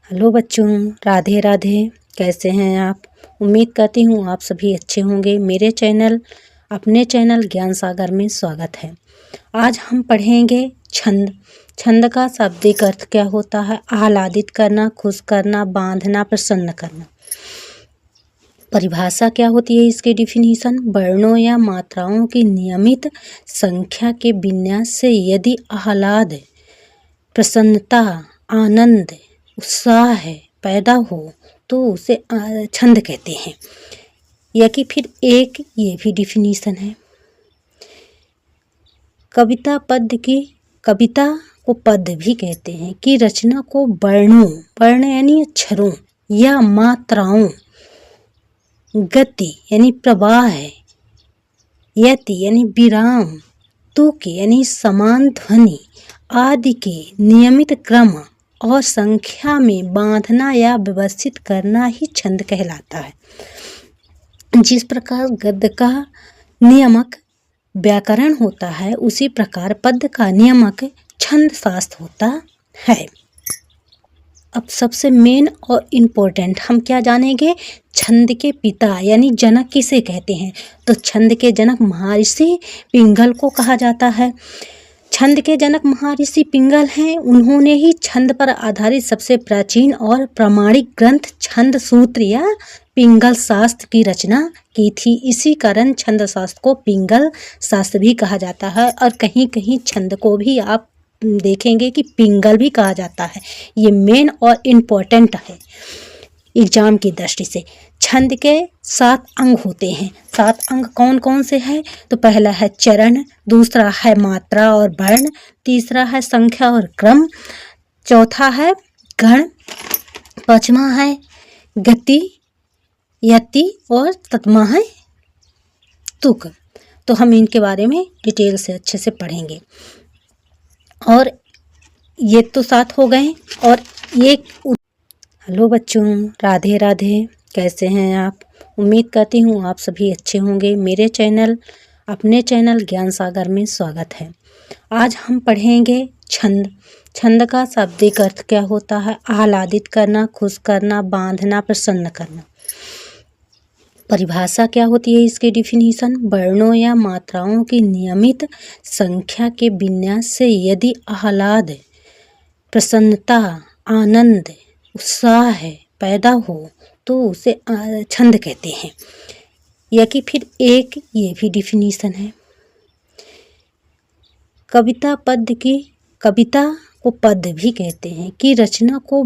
Hello बच्चों, राधे राधे। कैसे हैं आप? उम्मीद करती हूँ आप सभी अच्छे होंगे। मेरे अपने चैनल ज्ञान सागर में स्वागत है। आज हम पढ़ेंगे छंद। छंद का शाब्दिक अर्थ क्या होता है? आह्लादित करना, खुश करना, बांधना, प्रसन्न करना। परिभाषा क्या होती है इसकी डिफिनीशन? वर्णों या मात्राओं की नियमित संख्या के विन्यास से यदि आह्लाद, प्रसन्नता, आनंद, उत्साह पैदा हो तो उसे छंद कहते हैं। या कि फिर एक ये भी डिफिनीशन है। कविता को पद भी कहते हैं कि रचना को वर्ण यानी अक्षरों या मात्राओं, गति यानी प्रवाह, यति यानी विराम, तुक यानी समान ध्वनि आदि के नियमित क्रम और संख्या में बांधना या व्यवस्थित करना ही छंद कहलाता है। जिस प्रकार गद्य का नियमक व्याकरण होता है, उसी प्रकार पद्य का नियमक छंद शास्त्र होता है। अब सबसे मेन और इम्पोर्टेंट हम क्या जानेंगे? छंद के पिता यानी जनक किसे कहते हैं? तो छंद के जनक महर्षि पिंगल को कहा जाता है। छंद के जनक महर्षि पिंगल हैं। उन्होंने ही छंद पर आधारित सबसे प्राचीन और प्रामाणिक ग्रंथ छंद सूत्र या पिंगल शास्त्र की रचना की थी। इसी कारण छंद शास्त्र को पिंगल शास्त्र भी कहा जाता है और कहीं कहीं छंद को भी आप देखेंगे कि पिंगल भी कहा जाता है। ये मेन और इम्पोर्टेंट है एग्जाम की दृष्टि से। छंद के 7 अंग होते हैं। 7 अंग कौन कौन से हैं? तो पहला है चरण, दूसरा है मात्रा और वर्ण, तीसरा है संख्या और क्रम, चौथा है गण, पांचवा है गति, यति और सतमा है तुक। तो हम इनके बारे में डिटेल से अच्छे से पढ़ेंगे। और ये तो 7 हो गए। और ये हेलो बच्चों, राधे राधे। कैसे हैं आप? उम्मीद करती हूँ आप सभी अच्छे होंगे। मेरे अपने चैनल ज्ञान सागर में स्वागत है। आज हम पढ़ेंगे छंद। छंद का शाब्दिक अर्थ क्या होता है? आह्लादित करना, खुश करना, बांधना, प्रसन्न करना। परिभाषा क्या होती है इसकी डिफिनीशन? वर्णों या मात्राओं की नियमित संख्या के विन्यास से यदि आह्लाद, प्रसन्नता, आनंद, उत्साह पैदा हो तो उसे छंद कहते हैं। या कि फिर एक ये भी डिफिनीशन है। कविता को पद भी कहते हैं कि रचना को